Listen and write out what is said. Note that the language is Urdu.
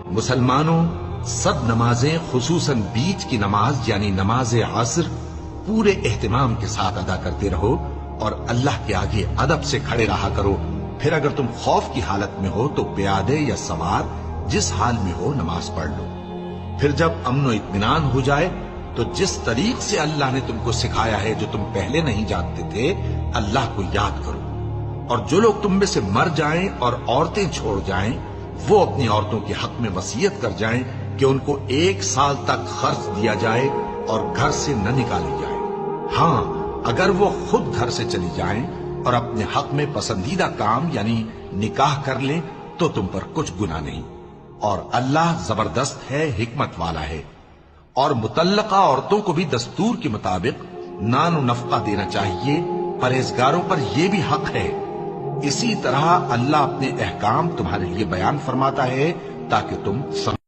مسلمانوں، سب نمازیں خصوصاً بیچ کی نماز یعنی نماز عصر پورے اہتمام کے ساتھ ادا کرتے رہو اور اللہ کے آگے ادب سے کھڑے رہا کرو. پھر اگر تم خوف کی حالت میں ہو تو پیادے یا سوار جس حال میں ہو نماز پڑھ لو. پھر جب امن و اطمینان ہو جائے تو جس طریق سے اللہ نے تم کو سکھایا ہے جو تم پہلے نہیں جانتے تھے اللہ کو یاد کرو. اور جو لوگ تم میں سے مر جائیں اور عورتیں چھوڑ جائیں وہ اپنی عورتوں کے حق میں وصیت کر جائیں کہ ان کو 1 سال تک خرچ دیا جائے اور گھر سے نہ نکالی جائے. ہاں اگر وہ خود گھر سے چلی جائیں اور اپنے حق میں پسندیدہ کام یعنی نکاح کر لیں تو تم پر کچھ گناہ نہیں. اور اللہ زبردست ہے، حکمت والا ہے. اور مطلقہ عورتوں کو بھی دستور کے مطابق نان و نفقہ دینا چاہیے. پرہیزگاروں پر یہ بھی حق ہے. اسی طرح اللہ اپنے احکام تمہارے لیے بیان فرماتا ہے تاکہ تم